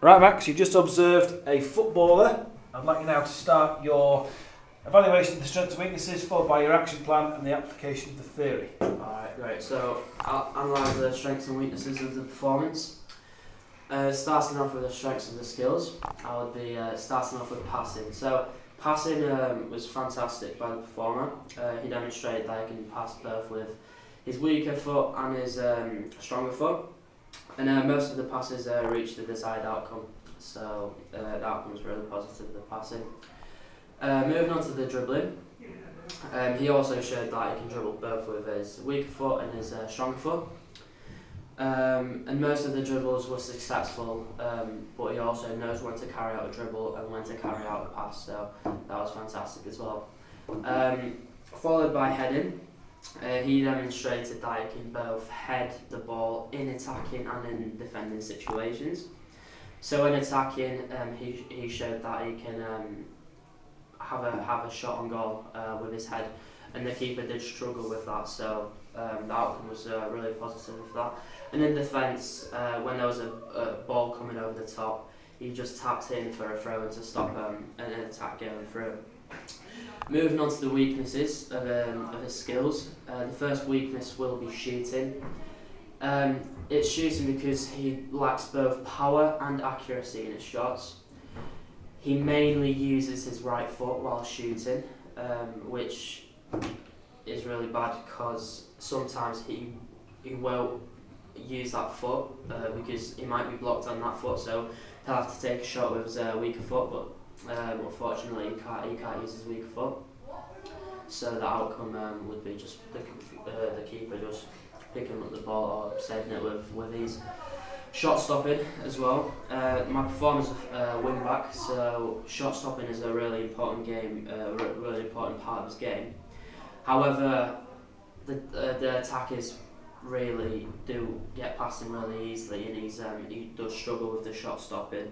Right, Max, you've just observed a footballer. I'd like you now to start your evaluation of the strengths and weaknesses, followed by your action plan and the application of the theory. Alright, great. So I'll analyse the strengths and weaknesses of the performance. Starting off with the strengths and the skills, I would be starting off with passing. So passing was fantastic by the performer. He demonstrated that he can pass both with his weaker foot and his stronger foot. And most of the passes reached the desired outcome. So the outcome was really positive, the passing. Moving on to the dribbling. He also showed that he can dribble both with his weaker foot and his stronger foot. And most of the dribbles were successful, but he also knows when to carry out a dribble and when to carry out a pass, so that was fantastic as well. Followed by heading. He demonstrated that he can both head the ball in attacking and in defending situations. So in attacking, he showed that he can have a shot on goal with his head, and the keeper did struggle with that, so the outcome was really positive of that. And in defence, when there was a ball coming over the top, he just tapped in for a throw to stop an attack going through. Moving on to the weaknesses of his skills. The first weakness will be shooting. It's shooting because he lacks both power and accuracy in his shots. He mainly uses his right foot while shooting, which is really bad because sometimes he won't use that foot because he might be blocked on that foot, so he'll have to take a shot with his weaker foot, but unfortunately he can't use his weaker foot. So the outcome would be just the keeper just picking up the ball or saving it with ease. Shot stopping as well. My performance of wing back, so shot stopping is a really important really important part of his game. However, the attackers really do get past him really easily, and he does struggle with the shot stopping.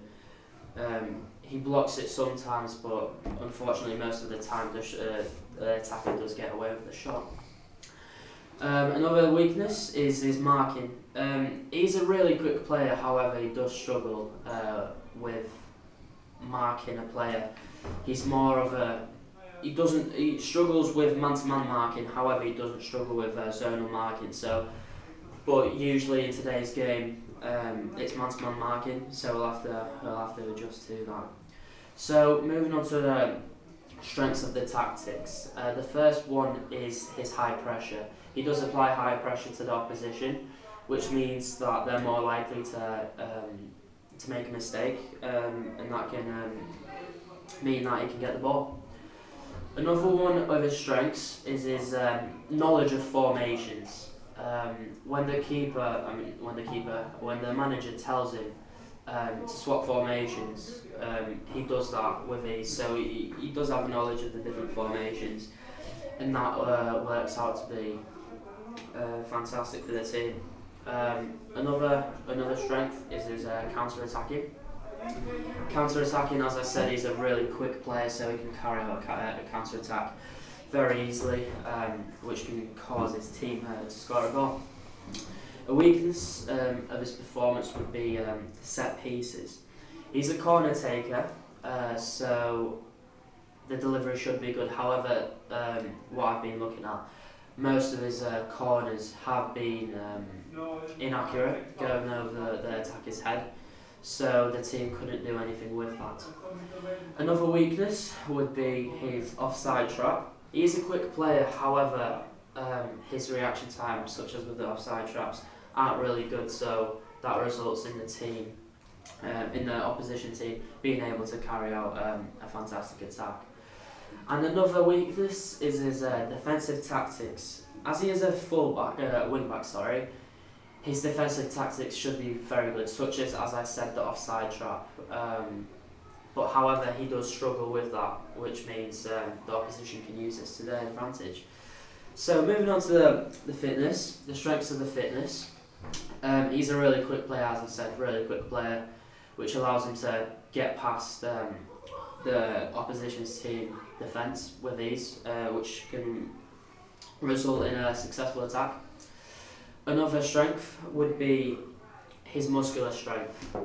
He blocks it sometimes, but unfortunately most of the time the attacker does get away with the shot. Another weakness is his marking. He's a really quick player, however he does struggle with marking a player. He's more of a he struggles with man-to-man marking, however he doesn't struggle with zonal marking. But usually in today's game it's man-to-man marking, so he'll have to adjust to that. So moving on to the strengths of the tactics. The first one is his high pressure. He does apply high pressure to the opposition, which means that they're more likely to make a mistake, and that can mean that he can get the ball. Another one of his strengths is his knowledge of formations. When the manager tells him to swap formations, he does that with ease. So he does have knowledge of the different formations, and that works out to be fantastic for the team. Another strength is his counter-attacking. Counter-attacking, as I said, he's a really quick player, so he can carry out a counter-attack very easily, which can cause his team to score a goal. A weakness of his performance would be set pieces. He's a corner taker, so the delivery should be good. However, what I've been looking at, most of his corners have been inaccurate, going over the attacker's head, so the team couldn't do anything with that. Another weakness would be his offside trap. He's a quick player, however his reaction times, such as with the offside traps, aren't really good, so that results in the team, in the opposition team, being able to carry out a fantastic attack. And another weakness is his defensive tactics. As he is a wing back, his defensive tactics should be very good, such as I said, the offside trap. But however, he does struggle with that, which means the opposition can use this to their advantage. So moving on to the fitness, the strengths of the fitness. He's a really quick player, as I said, really quick player, which allows him to get past the opposition's team defence with ease, which can result in a successful attack. Another strength would be his muscular strength.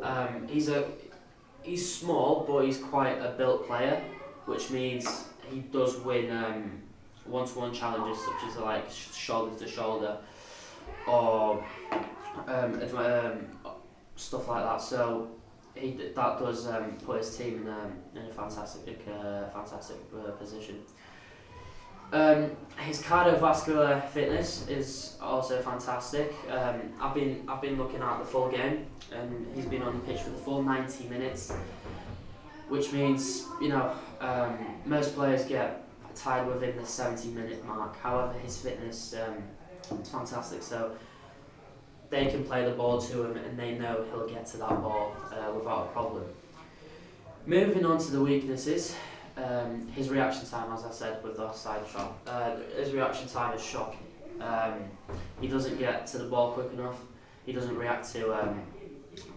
he's small, but he's quite a built player, which means he does win one-to-one challenges such as like shoulder to shoulder or stuff like that. So that does put his team in a fantastic position. His cardiovascular fitness is also fantastic. I've been looking at the full game, and he's been on the pitch for the full 90 minutes, which means most players get tired within the 70-minute mark. However, his fitness is fantastic, so they can play the ball to him, and they know he'll get to that ball without a problem. Moving on to the weaknesses. His reaction time, as I said, with the offside shot, his reaction time is shocking. He doesn't get to the ball quick enough. He doesn't react to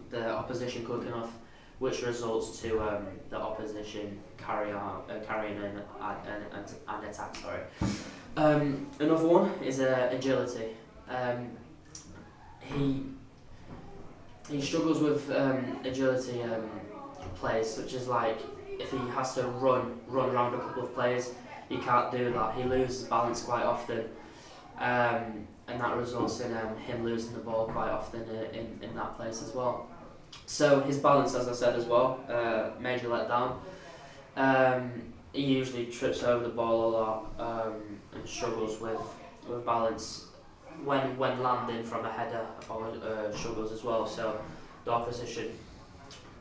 the opposition quick enough, which results to the opposition carrying an attack. Another one is agility. He struggles with agility plays, such as like if he has to run around a couple of players, he can't do that. He loses balance quite often, and that results in him losing the ball quite often in that place as well. So his balance, as I said as well, major letdown. He usually trips over the ball a lot and struggles with balance when landing from a header, or struggles as well. So the opposition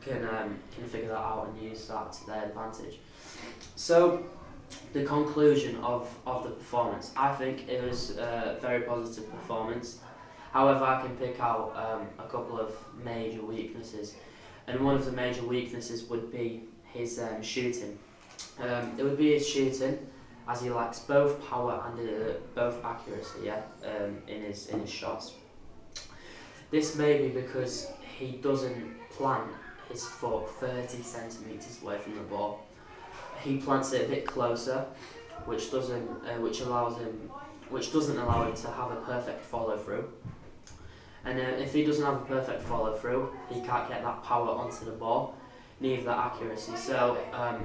can figure that out and use that to their advantage. So the conclusion of the performance, I think it was a very positive performance. However, I can pick out a couple of major weaknesses, and one of the major weaknesses would be his shooting. It would be his shooting, as he lacks both power and both accuracy in his shots. This may be because he doesn't plant his foot 30 centimetres away from the ball. He plants it a bit closer, which doesn't allow him to have a perfect follow through. And if he doesn't have a perfect follow through, he can't get that power onto the ball, neither that accuracy. So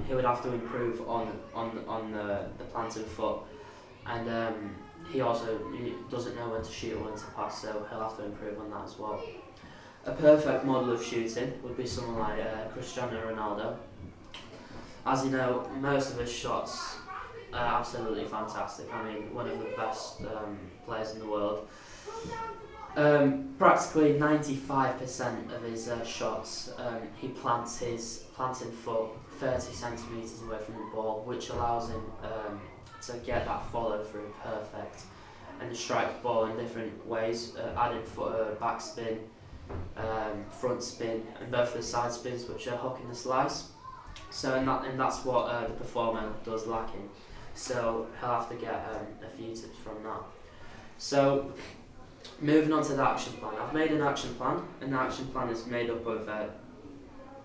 he would have to improve on the planted foot, and he doesn't know when to shoot or when to pass, so he'll have to improve on that as well. A perfect model of shooting would be someone like Cristiano Ronaldo. As you know, most of his shots are absolutely fantastic. I mean, one of the best players in the world. Practically 95% of his shots, he plants his planted foot 30 centimetres away from the ball, which allows him to get that follow through perfect and to strike the ball in different ways, adding back spin, front spin, and both the side spins, which are hook and the slice. So and that's what the performer does lacking. So he'll have to get a few tips from that. So moving on to the action plan. I've made an action plan, and the action plan is made up of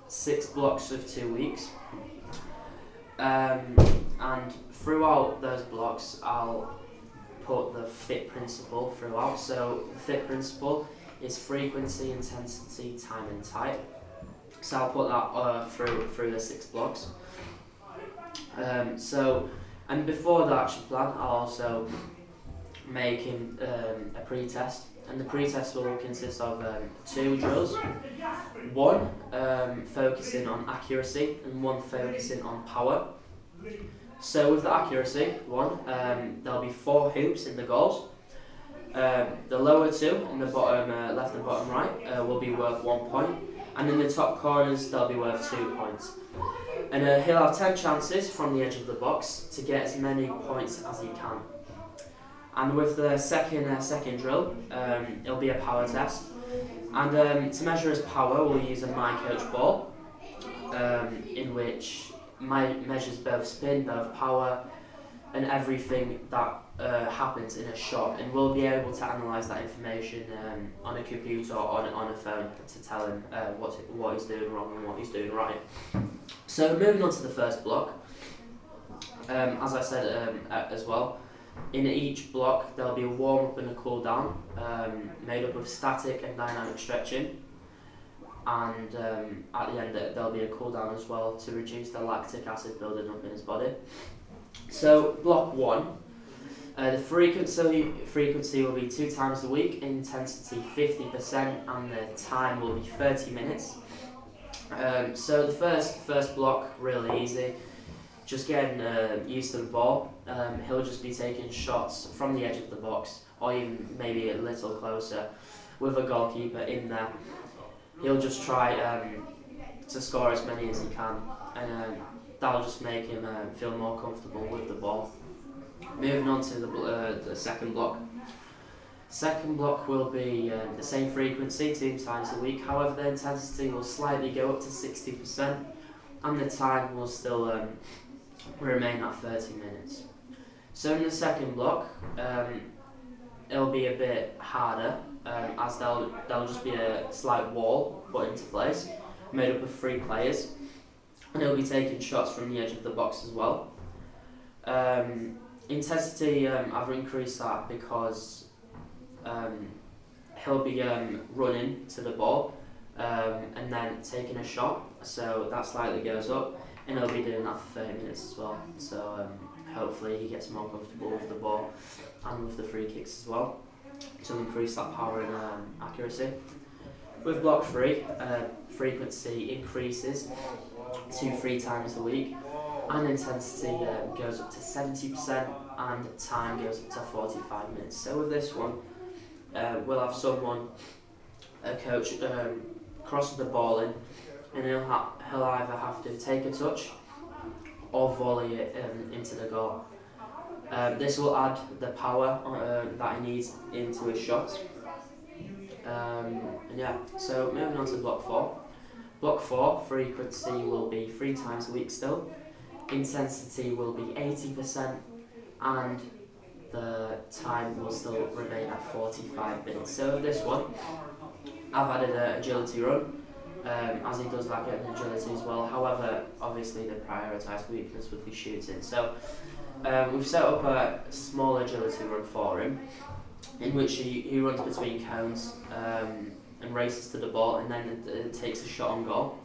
6 blocks of 2 weeks. And throughout those blocks, I'll put the FIT principle throughout. So the FIT principle is frequency, intensity, time and type. So I'll put that through the 6 blocks. And before the action plan, I'll also make a pre-test, and the pre-test will consist of 2 drills, one focusing on accuracy and one focusing on power. So with the accuracy one, there'll be 4 hoops in the goals. The lower 2 in the bottom left and bottom right will be worth 1 point, and in the top corners they'll be worth 2 points. And he'll have 10 chances from the edge of the box to get as many points as he can. And with the second drill, it'll be a power test. And to measure his power, we'll use a My Coach ball, in which measures both spin, both power, and everything that happens in a shot. And we'll be able to analyse that information on a computer or on a phone to tell him what he's doing wrong and what he's doing right. So moving on to the first block, as I said as well, in each block there'll be a warm up and a cool down, made up of static and dynamic stretching. and at the end there'll be a cool down as well to reduce the lactic acid building up in his body. So block 1, the frequency will be 2 times a week, intensity 50%, and the time will be 30 minutes. So the first block, really easy, just getting used to the ball. He'll just be taking shots from the edge of the box, or even maybe a little closer, with a goalkeeper in there. He'll just try to score as many as he can, and that'll just make him feel more comfortable with the ball. Moving on to the second block. Second block will be the same frequency, 2 times a week. However, the intensity will slightly go up to 60%, and the time will still remain at 30 minutes. So in the second block, it'll be a bit harder, as there'll just be a slight wall put into place, made up of 3 players, and he'll be taking shots from the edge of the box as well. Intensity, I've increased that because he'll be running to the ball and then taking a shot, so that slightly goes up, and he'll be doing that for 30 minutes as well. So hopefully he gets more comfortable with the ball and with the free kicks as well, to increase that power and accuracy. With block 3, frequency increases to 3 times a week, and intensity goes up to 70%, and time goes up to 45 minutes. So with this one, we'll have someone, a coach, cross the ball in, and he'll either have to take a touch or volley it into the goal. This will add the power that he needs into his shots. And yeah, so moving on to block 4. Block 4, frequency will be 3 times a week still. Intensity will be 80%, and the time will still remain at 45 minutes. So with this one, I've added an agility run, as he does like an agility as well. However, obviously the prioritised weakness would be shooting. So we've set up a small agility run for him, in which he runs between cones and races to the ball, and then it takes a shot on goal,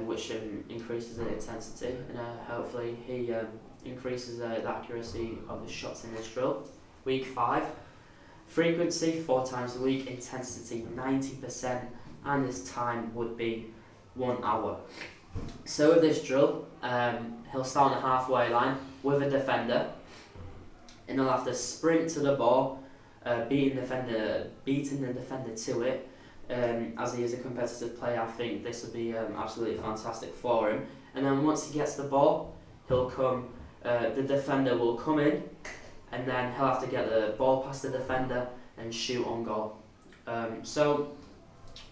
which increases the intensity, and hopefully he increases the accuracy of his shots in this drill. Week 5, frequency 4 times a week, intensity 90%, and his time would be 1 hour. So with this drill, he'll start on the halfway line with a defender, and he'll have to sprint to the ball, beating the defender to it. As he is a competitive player, I think this will be absolutely fantastic for him. And then once he gets the ball, the defender will come in, and then he'll have to get the ball past the defender and shoot on goal. So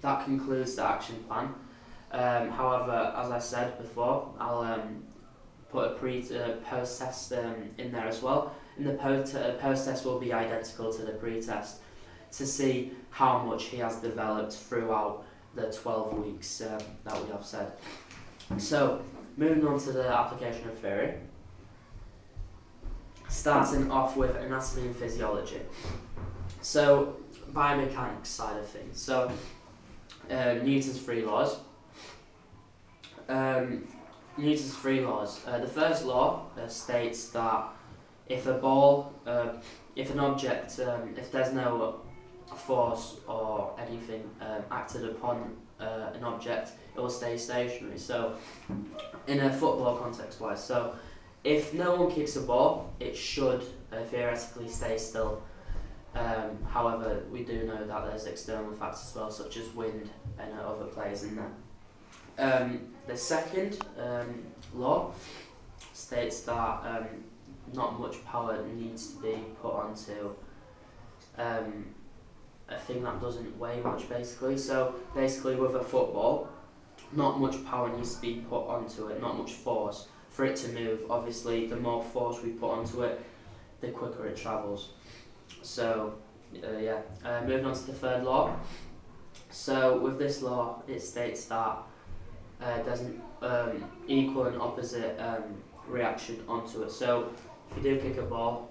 that concludes the action plan. However, as I said before, I'll put a post test in there as well, and the post test will be identical to the pre-test, to see how much he has developed throughout the 12 weeks that we have said. So, moving on to the application of theory, starting off with anatomy and physiology. So, biomechanics side of things. So, Newton's 3 laws. Newton's 3 laws. The first law states that if a ball, if an object, if there's no force or anything acted upon an object, it will stay stationary. So, in a football context wise, so if no one kicks a ball, it should theoretically stay still. However, we do know that there's external factors as well, such as wind and other players in there. The second law states that not much power needs to be put onto a thing that doesn't weigh much, basically. So basically with a football, not much power needs to be put onto it, not much force for it to move. Obviously, the more force we put onto it, the quicker it travels. So moving on to the third law. So with this law, it states that there's an equal and opposite reaction onto it. So if you do kick a ball,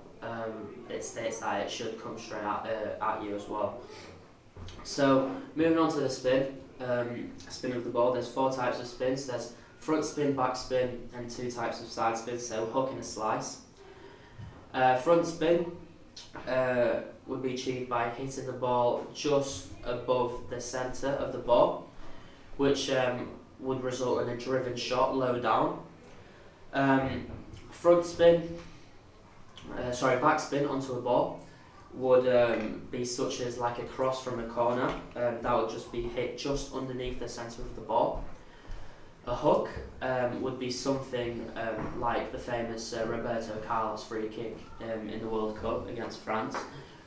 it states that it should come straight at you as well. So moving on to the spin. spin of the ball. There's 4 types of spins. There's front spin, back spin, and 2 types of side spin, so hook and a slice. Front spin would be achieved by hitting the ball just above the centre of the ball, which would result in a driven shot low down. Back spin onto a ball would be such as like a cross from a corner, that would just be hit just underneath the centre of the ball. A hook would be something like the famous Roberto Carlos free kick in the World Cup against France,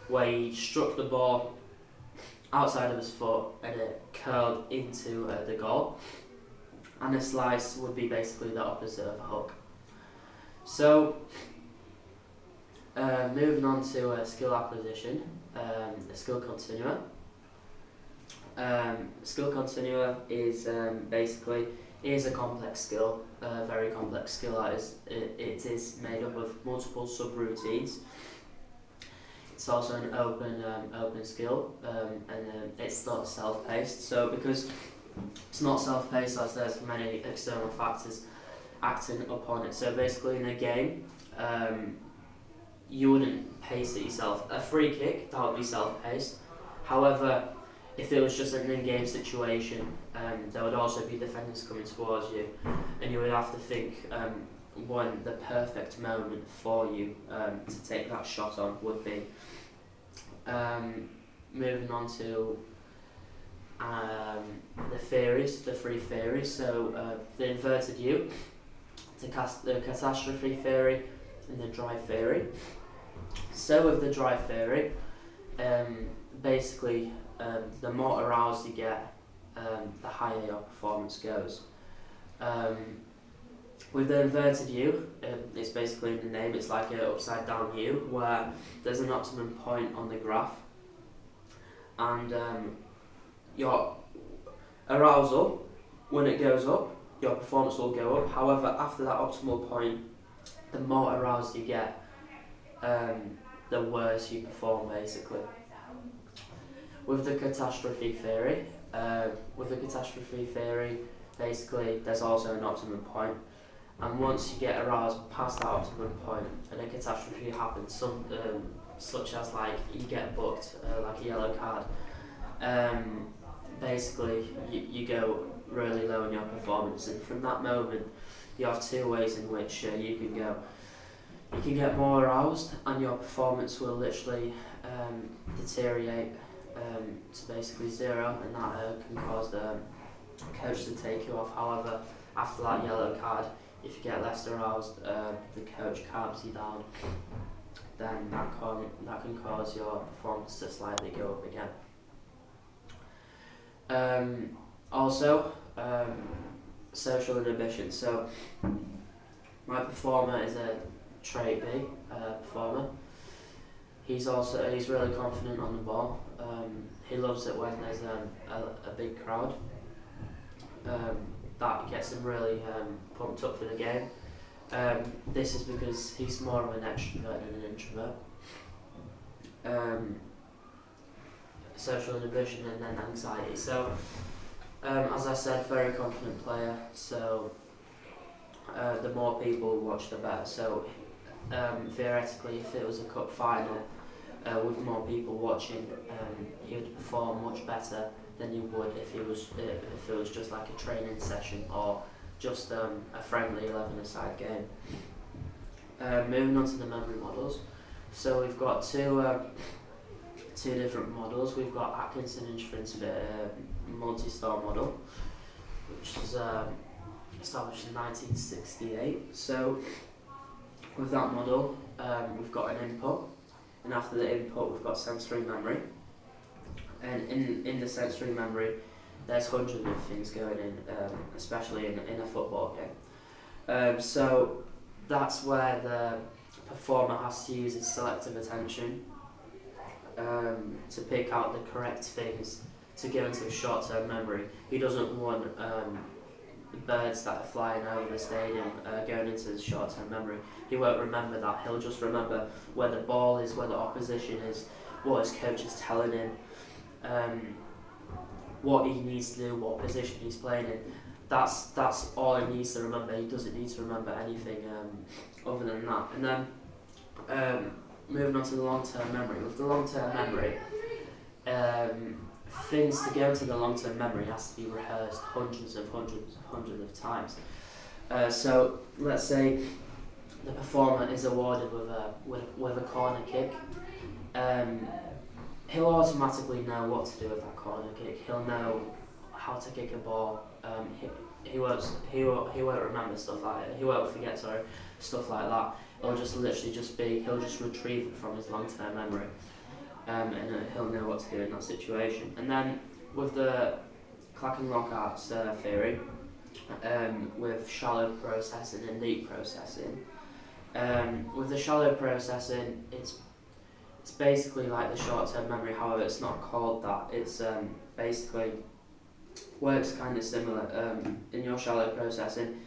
where he struck the ball outside of his foot and it curled into the goal. And a slice would be basically the opposite of a hook. So, moving on to skill acquisition, the skill continua. Skill continua is basically a complex skill, a very complex skill. It is made up of multiple subroutines. It's also an open skill, and it's not self-paced. So because it's not self-paced, as there's many external factors acting upon it. So basically in a game, you wouldn't pace it yourself. A free kick, that would be self-paced. However, if it was just an in-game situation, there would also be defenders coming towards you, and you would have to think when the perfect moment for you to take that shot on would be. Moving on to the theories, the 3 theories. So the inverted U, the catastrophe theory, and the drive theory. So with the drive theory, basically the more aroused you get, the higher your performance goes. With the inverted U, it's basically in the name, it's like an upside down U, where there's an optimum point on the graph, and your arousal, when it goes up, your performance will go up. However, after that optimal point, the more aroused you get, the worse you perform, basically. With the catastrophe theory, basically there's also an optimum point, and once you get aroused past that optimum point and a catastrophe happens, such as like you get booked, like a yellow card, basically you go really low in your performance, and from that moment you have 2 ways in which you can go. You can get more aroused and your performance will literally deteriorate to basically 0, and that can cause the coach to take you off. However, after that yellow card, if you get less aroused, the coach calms you down, then that can cause your performance to slightly go up again. Also, social inhibition. So my performer is a trait B performer. He's really confident on the ball. He loves it when there's a big crowd. That gets him really pumped up for the game. This is because he's more of an extrovert than an introvert. Social inhibition and then anxiety. So, as I said, very confident player. So, the more people watch, the better. So, theoretically, if it was a cup final with more people watching, he would perform much better than you would if it was just like a training session or just a friendly 11-a-side game. Moving on to the memory models. So we've got two different models. We've got Atkinson and Schwind's multi-star model, which was established in 1968. So with that model, we've got an input, and after the input we've got sensory memory. And in the sensory memory, there's hundreds of things going in, especially in a football game. So that's where the performer has to use his selective attention to pick out the correct things to go into a short-term memory. He doesn't want birds that are flying over the stadium going into the short-term memory. He won't remember that. He'll just remember where the ball is, where the opposition is, what his coach is telling him. what he needs to do, what position he's playing in. That's all he needs to remember. He doesn't need to remember anything other than that. And then moving on to the long-term memory. With the long-term memory, things to go into the long-term memory has to be rehearsed hundreds of times. So let's say the performer is awarded with a corner kick. He'll automatically know what to do with that corner kick. He'll know how to kick a ball. He won't remember stuff like that. He won't forget stuff like that. It'll just literally he'll just retrieve it from his long-term memory, and he'll know what to do in that situation. And then with the Clack and Lockhart's theory, with shallow processing and deep processing. With the shallow processing, it's basically like the short-term memory. However, it's not called that. It's basically works kind of similar. In your shallow processing,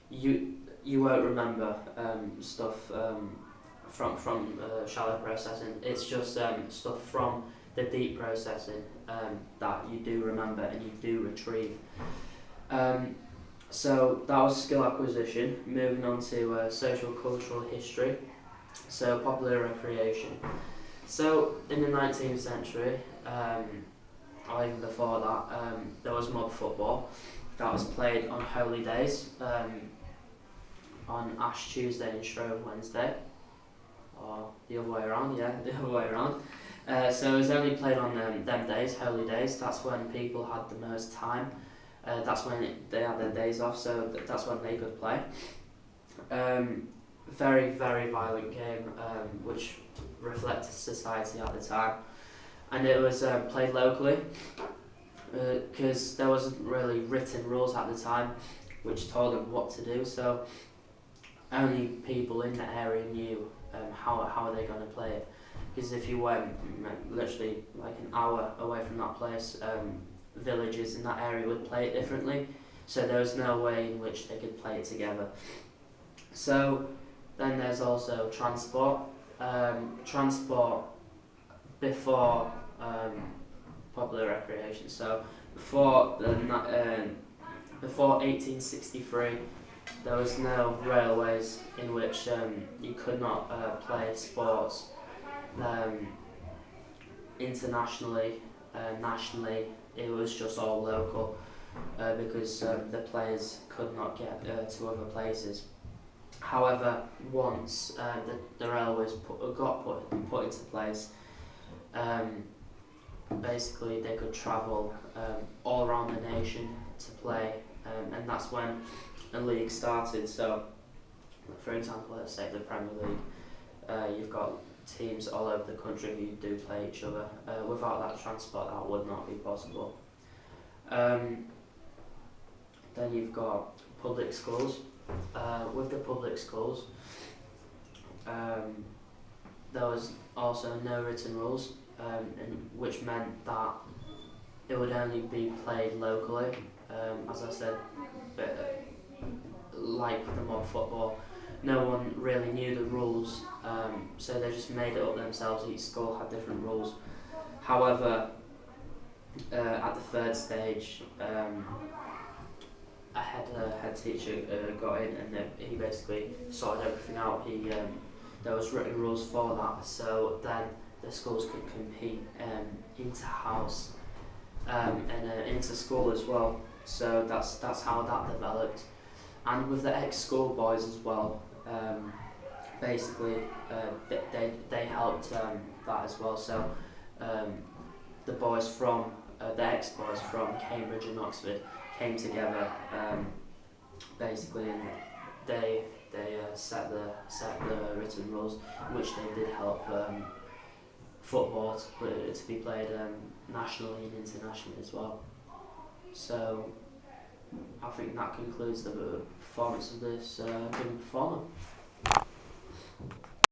you won't remember stuff from shallow processing. It's just stuff from the deep processing that you do remember and you do retrieve. So that was skill acquisition. Moving on to social cultural history, so popular recreation. So in the 19th century, or even before that, there was mob football that was played on holy days, on Ash Tuesday and Shrove Wednesday, or the other way around, yeah, the other way around. So it was only played on them days, holy days. That's when people had the most time. That's when they had their days off, so that's when they could play. Very, very violent game, which reflected society at the time. And it was played locally, because there wasn't really written rules at the time which told them what to do, so only people in the area knew how are they going to play it. Because if you went literally like an hour away from that place, villages in that area would play it differently, so there was no way in which they could play it together. So then there's also transport. Transport before popular recreation. So before 1863, there was no railways in which you could not play sports internationally, nationally. It was just all local, because the players could not get to other places. However, once the railways got put into place, basically they could travel all around the nation to play, and that's when a league started. So, for example, let's say the Premier League, you've got teams all over the country who do play each other. Without that transport, that would not be possible. Then you've got public schools. With the public schools, there was also no written rules, which meant that it would only be played locally. As I said, like the mob football, no one really knew the rules, so they just made it up themselves. Each school had different rules. However, at the third stage, a head teacher got in, and he basically sorted everything out. There was written rules for that, so then the schools could compete inter-house and inter-school as well. So that's how that developed. And with the ex-school boys as well, basically they helped that as well. So the boys from the ex-boys from Cambridge and Oxford came together, basically, and they set the written rules, which they did help football to be played nationally and internationally as well. So I think that concludes the performance of this given performer.